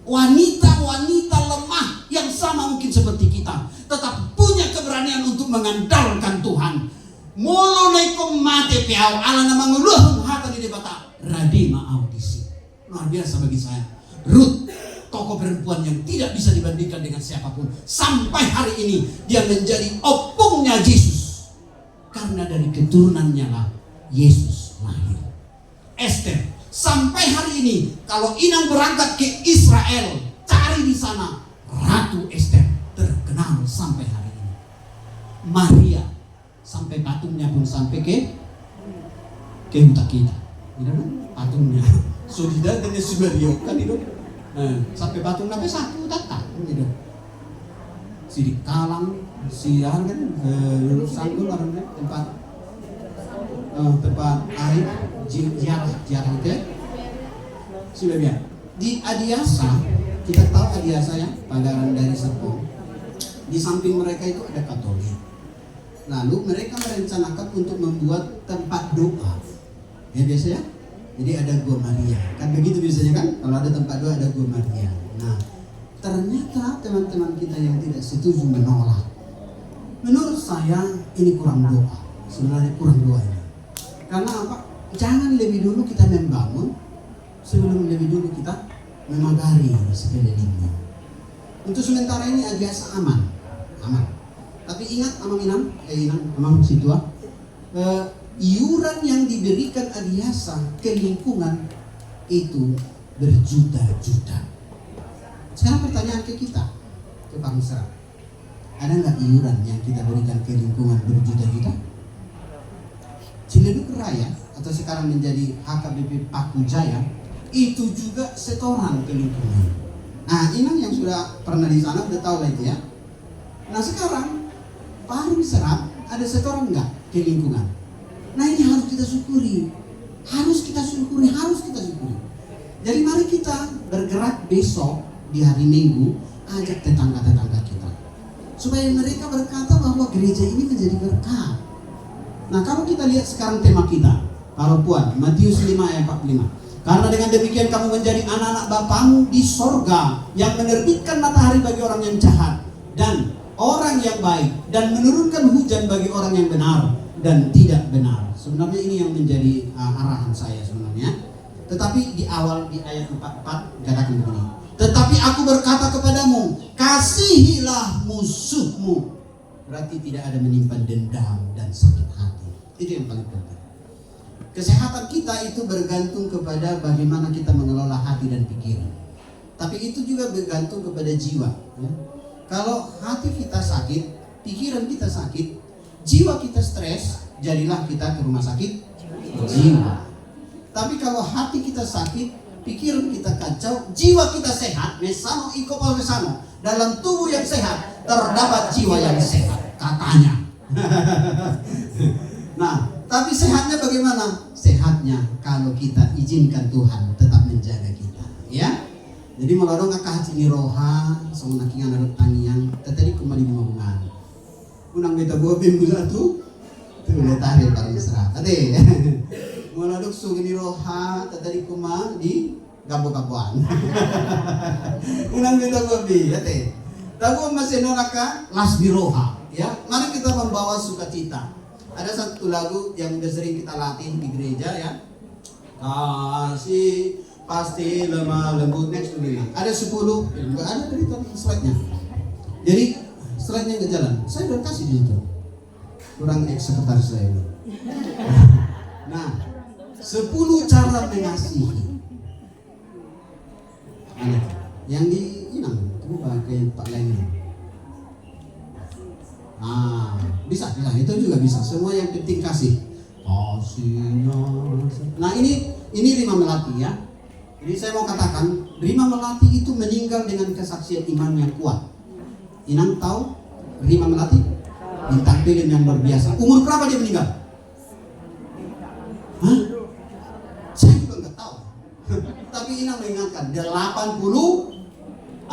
wanita-wanita lemah yang sama mungkin seperti kita, tetap punya keberanian untuk mengandalkan Tuhan. Molo naikom mate piau ala nama nguluh hata di debata radima audisi. Luar biasa bagi saya. Ruth, tokoh perempuan yang tidak bisa dibandingkan dengan siapapun. Sampai hari ini dia menjadi opungnya Yesus. Karena dari keturunannya lah Yesus lahir. Esther, sampai hari ini kalau Inang berangkat ke Israel, cari di sana Ratu Esther, terkenal sampai hari ini. Maria, sampai patungnya pun sampai ke hutan kita, patungnya. Sudah dan Subario kan itu, sampai patung sampai satu tata, gitu. Si Kalang, si kan, Sanggul orang tempat air ziarah itu, sudah biar. Di Adiasa, kita tahu Adiasa ya, pagaran dari Serpong. Di samping mereka itu ada Katolik. Lalu mereka merencanakan untuk membuat tempat doa. Ya biasa ya. Jadi ada Gua Maria. Kan begitu biasanya kan? Kalau ada tempat doa ada Gua Maria. Nah, ternyata teman-teman kita yang tidak setuju menolak. Menurut saya ini kurang doa. Sebenarnya kurang doa ini. Karena apa? Jangan lebih dulu kita membangun sebelum lebih dulu kita memagari sekelilingnya. Untuk sementara ini Adiasa aman. Tapi ingat Amang Situa, iuran yang diberikan Adiasa ke lingkungan itu berjuta-juta. Sekarang pertanyaan ke kita, ke bangsa, ada nggak iuran yang kita berikan ke lingkungan berjuta-juta? Ciledug Raya atau sekarang menjadi HKBP Paku Jaya itu juga setoran ke lingkungan. Nah, inang yang sudah pernah di sana udah tahu lah itu ya. Nah sekarang baru diserap, ada setoran nggak ke lingkungan? Nah ini harus kita syukuri, harus kita syukuri. Jadi mari kita bergerak besok di hari Minggu, ajak tetangga-tetangga kita supaya mereka berkata bahwa gereja ini menjadi berkat. Nah kalau kita lihat sekarang tema kita, para puan, Matius 5 ayat 45. Karena dengan demikian kamu menjadi anak-anak Bapamu di sorga yang menerbitkan matahari bagi orang yang jahat dan orang yang baik, dan menurunkan hujan bagi orang yang benar dan tidak benar. Sebenarnya ini yang menjadi arahan saya sebenarnya. Tetapi di awal di ayat 44 katakan begini. Tetapi aku berkata kepadamu, kasihilah musuhmu. Berarti tidak ada menyimpan dendam dan sakit hati. Itu yang paling penting. Kesehatan kita itu bergantung kepada bagaimana kita mengelola hati dan pikiran. Tapi itu juga bergantung kepada jiwa. Ya. Kalau hati kita sakit, pikiran kita sakit, jiwa kita stres, jadilah kita ke rumah sakit jiwa. Tapi kalau hati kita sakit, pikiran kita kacau, jiwa kita sehat, mesano iko pal mesano, dalam tubuh yang sehat terdapat jiwa yang sehat, katanya. Nah, tapi sehatnya bagaimana? Sehatnya kalau kita izinkan Tuhan tetap menjaga kita, ya. Jadi melalui kakak ini roha, sama nakingan ada tangian, tadi kembali bunga-bunga. Unang beta buah bimbu satu, tuh lihat tarik paling serah. Ade, melalui sugini roha, tadi kuma di gabu-gabuan. Unang beta buah bimbu, ade. Tahu masih nolaka las di roha, ya. Mari kita membawa sukacita. Ada satu lagu yang udah sering kita latih di gereja ya. Kasih pasti lemah lembut, next dulu. Ada 10, enggak ada dari tadi slide-nya. Jadi slide-nya enggak jalan. Saya udah kasih di situ. Kurang sekretaris saya. Nah, 10 cara mengasihi. Ada yang di Inang itu pakai Pak Lenny. Bisa, itu juga bisa. Semua yang penting kasih. Kasihnya. Nah ini Rima Melati ya. Jadi saya mau katakan, Rima Melati itu meninggal dengan kesaksian iman yang kuat. Inang tahu Rima Melati? Bintang film yang luar biasa. Umur berapa dia meninggal? Hah? Saya juga nggak tahu. Tapi Inang mengingatkan 84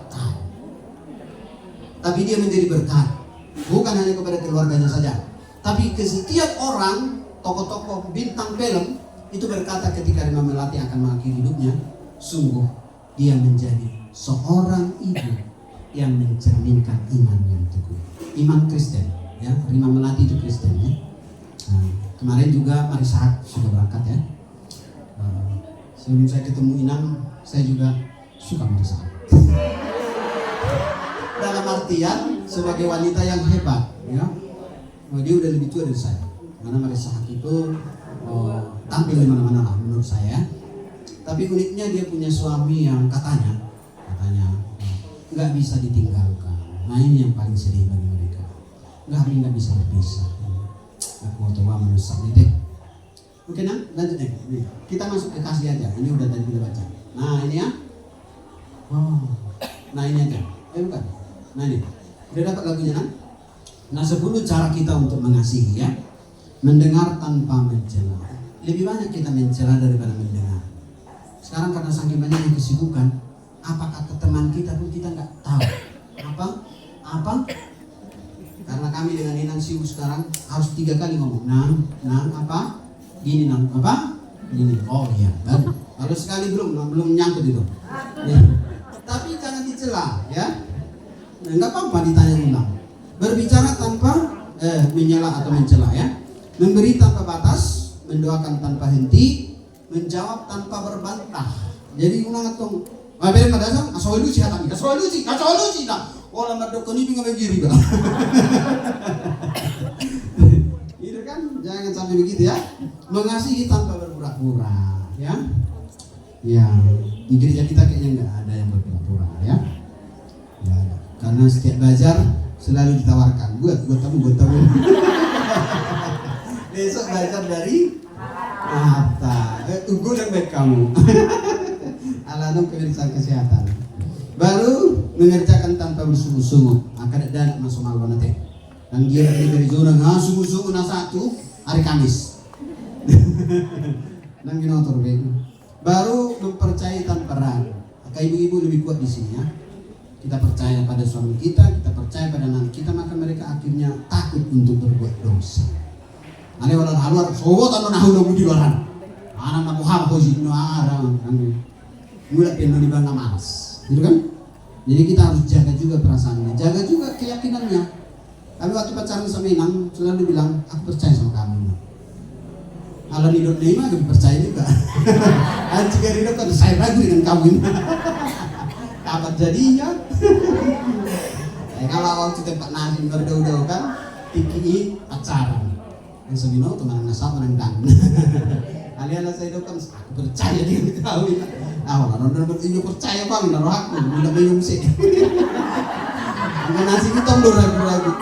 tahun. Tapi dia menjadi berkat. Bukan hanya kepada keluarganya saja, tapi ke setiap orang, tokoh-tokoh bintang film itu berkata ketika Rima Melati akan mengakhiri hidupnya, sungguh dia menjadi seorang ibu yang mencerminkan iman yang teguh, iman Kristen. Ya, Rima Melati itu Kristen ya. Nah, kemarin juga Marisa sudah berangkat ya. Sebelum saya ketemu Inang, saya juga suka Marisa. Dalam artian sebagai wanita yang hebat, ya. Dia udah lebih tua dari saya. Karena Marisa itu tampil di mana-mana lah menurut saya. Tapi uniknya dia punya suami yang katanya nggak bisa ditinggalkan. Nah ini yang paling sedih bagi mereka. Nggak bisa berpisah. Aku mau coba menusak deh. Oke nah, lanjut deh. Kita masuk ke kasih aja. Ini udah tadi kita baca. Nah ini ya. Nah ini aja. Bukan. Nah ini, udah dapat lagunya kan? Nah 10 cara kita untuk mengasihi ya. Mendengar tanpa mencela. Lebih banyak kita mencela daripada mendengar. Sekarang karena saking banyaknya kesibukan, apa kata teman kita pun kita nggak tahu. Apa? Karena kami dengan Inang sibuk sekarang harus 3 kali ngomong. Nang apa? Gini nang apa? Gini. Oh iya, baru. Lalu sekali belum nyangkut itu. Ya. Tapi jangan dicela ya. Enggak apa-apa ditanya ulang. Berbicara tanpa menyela atau mencela ya. Memberi tanpa batas, mendoakan tanpa henti, menjawab tanpa berbantah. Jadi ulang atau beren madasang asal lucu hatami. Asal lucu dah. Wala madokoni binga begiri dah. Itu kan jangan sampai begitu ya. Mengasihi tanpa berpura-pura ya. Ya, di gereja kita kayaknya enggak ada yang berpura-pura ya. Enggak ada. Karena setiap belajar selalu ditawarkan buat tamu besok belajar dari Natal Gudang baik kamu. Alanum pemeriksaan kesehatan. Baru mengerjakan tanpa bersungguh-sungguh. Maka ada masuk malam nanti. Dan dia dari zona sungguh-sungguh na satu hari Kamis. Nang ginotor begitu. Baru mempercayai tanpa ragu. Maka ibu-ibu lebih kuat di sini ya. Kita percaya pada suami kita percaya pada anak kita, maka mereka akhirnya takut untuk berbuat dosa. Ale walau haluar, sobat anu nahu di luaran. Anak naku hampo sih no arang. Mulai penuh di bangga malas, gitu kan? Jadi kita harus jaga juga perasaannya, jaga juga keyakinannya. Kami waktu pacaran sama Inang selalu bilang, aku percaya sama kamu. Kalau di dunia mah aku percaya juga. Jika di kan saya ragu dengan kamu. Kapan jadinya? Kalau waktu tempat nasi berdau-dau kan, tiki pacaran. Yang sebino teman nasab menang. Alian saya dokan, aku percaya dengan kau. Orang itu percaya bang, naruh aku, udah bingung sih. Nasi kita udah ragu-ragu.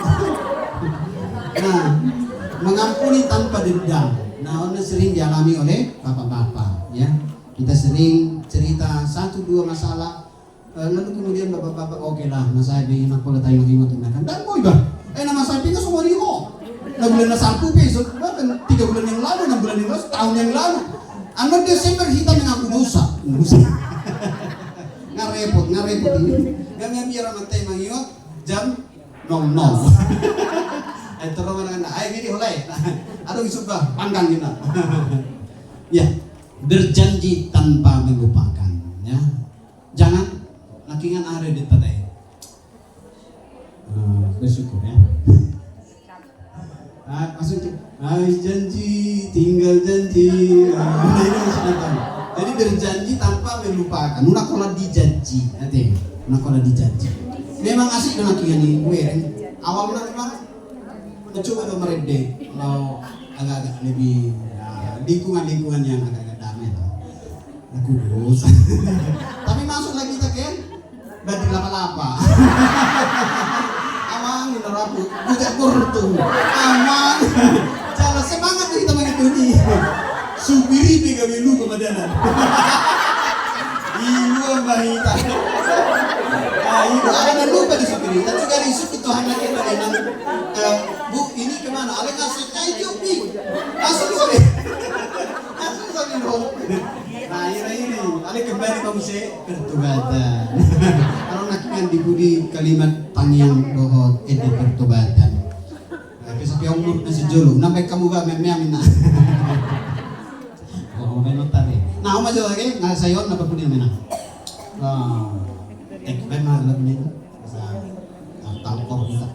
Nah, mengampuni tanpa dendam. Nah, ini sering dialami oleh bapak-bapak, ya. Kita sering cerita 1-2 masalah, lalu kemudian bapak-bapak oke lah, nah saya ingin aku letak yang ingat kan. Dan boy bah, nama saya pindah semua dia. Nah bulan satu besok, bahkan 3 bulan yang lalu, 6 bulan yang lalu, tahun yang lalu. Anak Desember hitam yang aku dosa. Ngarepot ini. Yang biar amat teh mangiot jam 00. Terus mana ayo gini mulai. Aduh isubah panggang kita. Ya, berjanji tanpa melupakan. Ya, jangan lakingan are di tadai. Bersyukur ya. Maksudnya, janji, tinggal janji. Jadi berjanji tanpa melupakan. Nunakola dijanji, nanti. Nunakola dijanji. Memang asik dengan kian ini, wering. Awalnya memang mencoba untuk merede, kalau agak-agak lebih lingkungan yang agak-agak damai. Aku dosa. Tapi masuk lagi kita kan, badi lapa-lapa. Aman, bener aku, bujak kurtu. Aman, jangan semangat kita mengikuti. Supiri tiga melu kemadanan. Ibu bahita. Ibu ada lupa di supiri. Tapi juga di sup itu hanya kita dengan bu ini kemana? Ada ngasih kayu pi. Masuk boleh. Masuk sambil dong. Nah ini. Ada kembali kamu se pertobatan. Kalau nak yang dibudi kalimat panjang dohot ede pertobatan. Besok yang umur nasi jolo. Nampak kamu gak memiamina. Nah, om aja lagi nggak sayon apa pun yang mana. Memang lebih bisa tangkor kita.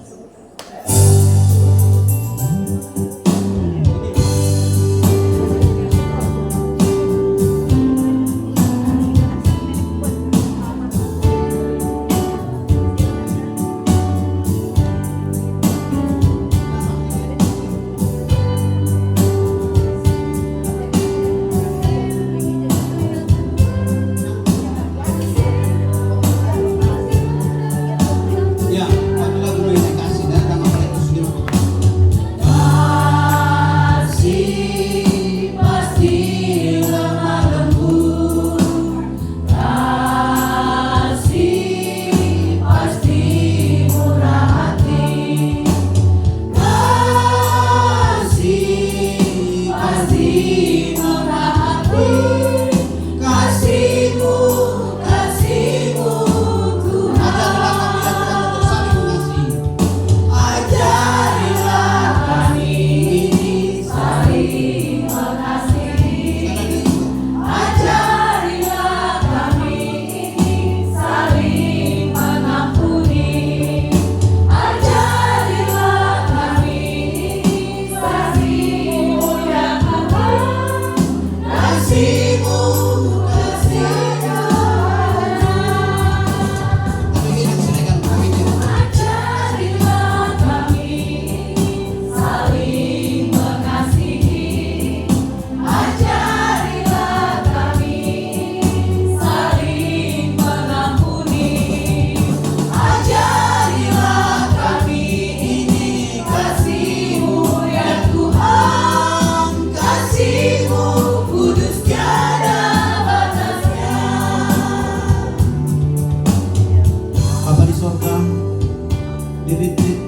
di retreat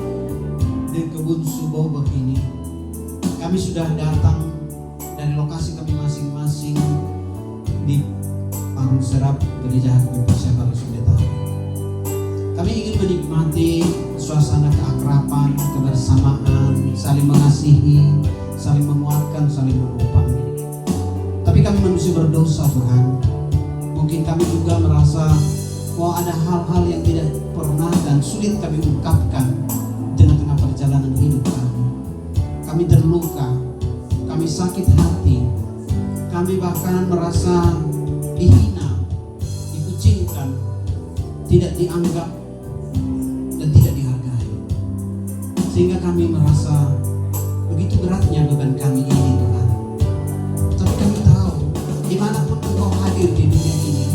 di kebun Subobor ini. Kami sudah datang dari lokasi kami masing-masing di Parung Serap, Gereja Hakimi Persiapan Sudeta. Kami ingin menikmati suasana keakraban, kebersamaan, saling mengasihi, saling menguatkan, saling menopang. Tapi kami manusia berdosa, Tuhan. Mungkin kami juga merasa bahwa ada hal-hal yang tidak pernah dan sulit kami ungkapkan di tengah-tengah perjalanan hidup kami. Kami terluka, kami sakit hati, kami bahkan merasa dihina, dikucilkan, tidak dianggap, dan tidak dihargai. Sehingga kami merasa begitu beratnya beban kami ini, Tuhan. Tapi kami tahu, dimanapun Engkau hadir di dunia ini,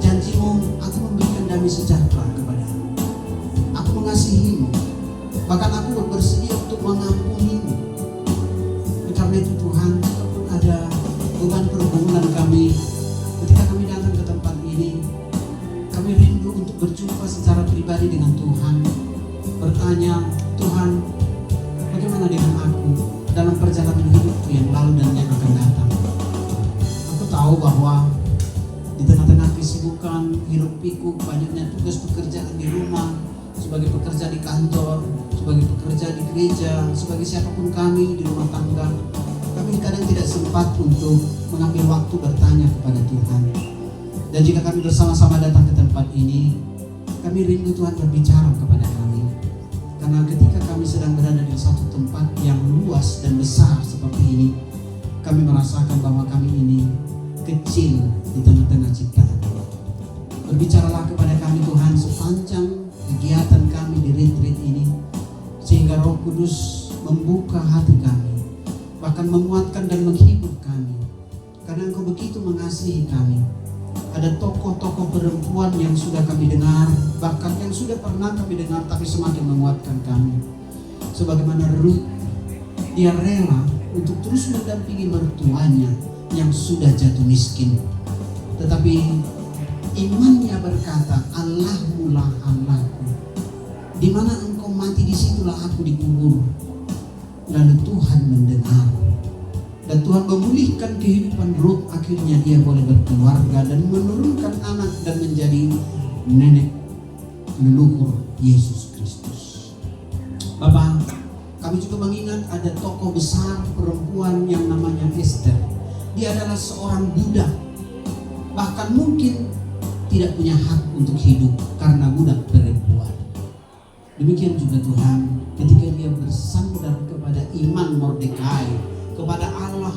janji-Mu, aku memberikan damai sejahtera kepadamu. Aku mengasihimu, bahkan aku bersedia untuk mengampunimu. Karena itu Tuhan, jikapun ada beban pergumulan kami, ketika kami datang ke tempat ini, kami rindu untuk berjumpa secara pribadi dengan Tuhan, bertanya, Tuhan, bagaimana dengan aku dalam perjalanan hidupku yang lalu dan yang akan datang? Aku tahu bahwa di tengah-tengah kesibukan hiruk pikuk, banyaknya tugas pekerjaan di rumah, sebagai pekerja di kantor, sebagai pekerja di gereja, sebagai siapapun kami di rumah tangga, kami kadang tidak sempat untuk mengambil waktu bertanya kepada Tuhan. Dan jika kami bersama-sama datang ke tempat ini, kami rindu Tuhan berbicara kepada kami. Karena ketika kami sedang berada di satu tempat yang luas dan besar seperti ini, kami merasakan bahwa kami ini kecil di tengah-tengah ciptaan. Berbicaralah kepada kami Tuhan sepanjang kegiatan kami di retreat ini, sehingga Roh Kudus membuka hati kami, bahkan menguatkan dan menghibur kami, karena Engkau begitu mengasihi kami. Ada tokoh-tokoh perempuan yang sudah kami dengar, bahkan yang sudah pernah kami dengar, tapi semakin menguatkan kami. Sebagaimana Ruth, dia rela untuk terus mendampingi mertuanya yang sudah jatuh miskin, tetapi imannya berkata, Allahmu lah Allahku, di mana Engkau mati, disitulah aku dikubur. Lalu Tuhan mendengar, dan Tuhan memulihkan kehidupan Ruth. Akhirnya dia boleh berkeluarga dan menurunkan anak dan menjadi nenek leluhur Yesus Kristus. Bapak, kami juga mengingat ada tokoh besar perempuan yang namanya Esther. Dia adalah seorang budak, bahkan mungkin tidak punya hak untuk hidup karena budak perempuan. Demikian juga Tuhan, ketika dia bersandar kepada iman Mordekai, kepada Allah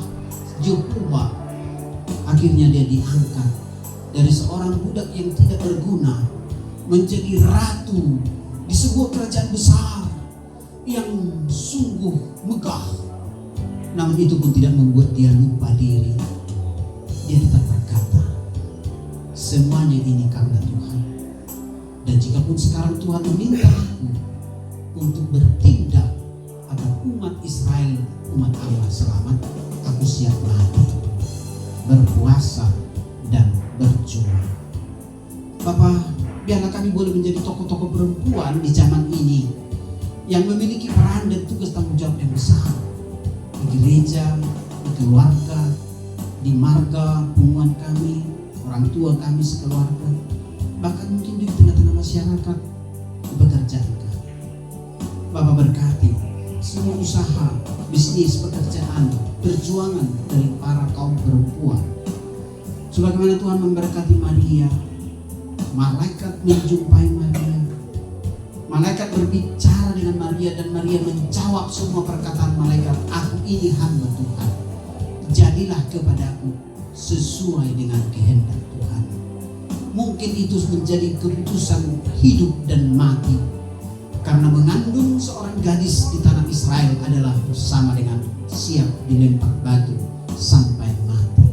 Jehovah, akhirnya dia diangkat dari seorang budak yang tidak berguna menjadi ratu di sebuah kerajaan besar yang sungguh megah. Namun itu pun tidak membuat dia lupa diri. Dia tetap berkata, semuanya ini karena Tuhan. Dan jikapun sekarang Tuhan meminta aku untuk bertindak agar umat Israel, umat Allah selamat, aku siap mati, berpuasa dan berjuang. Bapak, biarlah kami boleh menjadi tokoh-tokoh perempuan di zaman ini yang memiliki peran dan tugas tanggung jawab yang besar di gereja, di keluarga, di marga punguan kami, orang tua kami sekeluarga, bahkan mungkin di tengah-tengah masyarakat, di pekerjaan kami. Bapak berkati semua usaha, bisnis, pekerjaan, perjuangan dari para kaum perempuan. Sebagaimana Tuhan memberkati Maria, malaikat menjumpai Maria, malaikat berbicara dengan Maria, dan Maria menjawab semua perkataan malaikat, aku ini hamba Tuhan, jadilah kepadaku sesuai dengan kehendak Tuhan. Mungkin itu menjadi keputusan hidup dan mati, karena mengandung seorang gadis di tanah Israel adalah sama dengan siap dilempar batu sampai mati.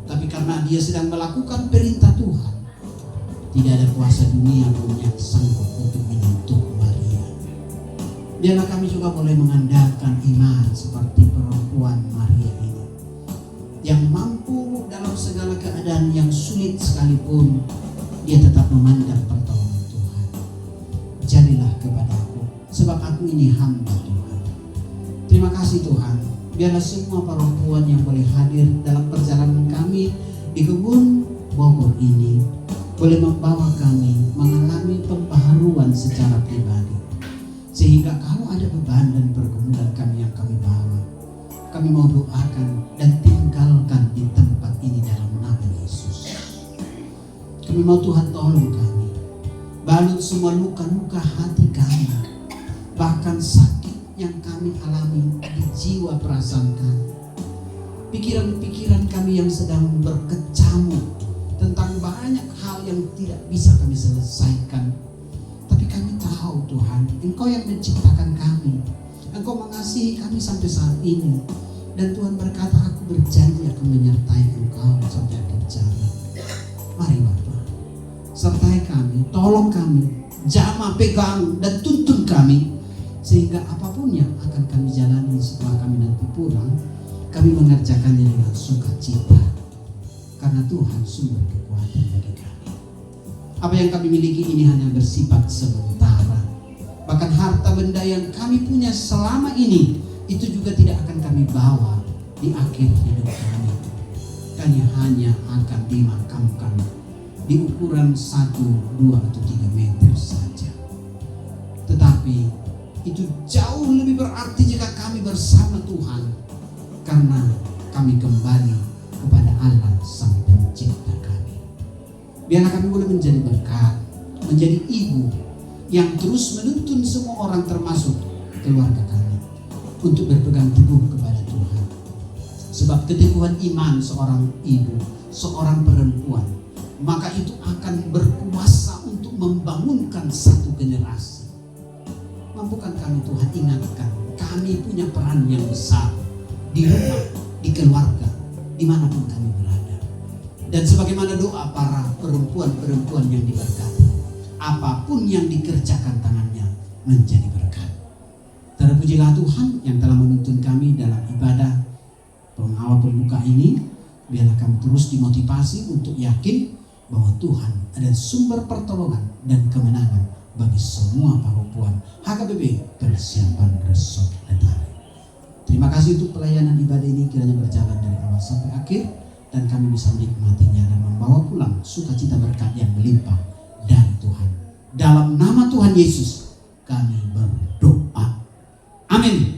Tapi karena dia sedang melakukan perintah Tuhan, tidak ada kuasa dunia pun yang sanggup untuk menyentuh Maria. Biarlah kami juga boleh mengandalkan iman seperti perempuan Maria ini, yang mampu dalam segala keadaan yang sulit sekalipun, dia tetap memandang pertolongan Tuhan. Jadilah kepadaku, sebab aku ini hamba Tuhan. Terima kasih Tuhan. Biarlah semua perempuan yang boleh hadir dalam perjalanan kami di kebun Bogor ini boleh membawa kami mengalami pembaharuan secara pribadi, sehingga kalau ada beban dan pergumulan kami yang kami bawa, kami mau doakan dan tinggalkan di tempat ini dalam nama Yesus. Kami mau Tuhan tolong kami, balut semua luka-luka hati kami, bahkan sakit yang kami alami di jiwa perasaan kami, pikiran-pikiran kami yang sedang berkecamuk tentang banyak hal yang tidak bisa kami selesaikan. Tapi kami tahu Tuhan, Engkau yang menciptakan kami, Engkau mengasihi kami sampai saat ini. Dan Tuhan berkata, aku berjanji akan menyertai Engkau sampai akhir zaman. Mari Bapa, sertai kami, tolong kami, jamah, pegang dan tuntun kami, sehingga apapun yang akan kami jalani setelah kami nanti pulang, kami mengerjakannya dengan sukacita, karena Tuhan sumber kekuatan bagi kami. Apa yang kami miliki ini hanya bersifat sementara. Bahkan harta benda yang kami punya selama ini, itu juga tidak akan kami bawa di akhir hidup kami. Kami hanya akan dimakamkan di ukuran 1, 2, atau 3 meter saja. Tetapi itu jauh lebih berarti jika kami bersama Tuhan, karena kami kembali kepada Allah Sang Pencipta kami. Biarlah kami boleh menjadi berkat, menjadi ibu yang terus menuntun semua orang termasuk keluarga kami untuk berpegang teguh kepada Tuhan. Sebab keteguhan iman seorang ibu, seorang perempuan, maka itu akan berkuasa untuk membangunkan satu generasi. Mampukan kami Tuhan, ingatkan kami punya peran yang besar di rumah, di keluarga, dimanapun kami berada. Dan sebagaimana doa para perempuan-perempuan yang diberkati, apapun yang dikerjakan tangannya menjadi berkat. Terpujilah Tuhan yang telah menuntun kami dalam ibadah pengawal pembuka ini. Biarlah kami terus dimotivasi untuk yakin bahwa Tuhan adalah sumber pertolongan dan kemenangan bagi semua perempuan HKBP Persiapan Resort Letari. Terima kasih untuk pelayanan ibadah ini, kiranya berjalan dari awal sampai akhir dan kami bisa menikmatinya dan membawa pulang sukacita berkat yang melimpah dari Tuhan. Dalam nama Tuhan Yesus kami berdoa. Amin.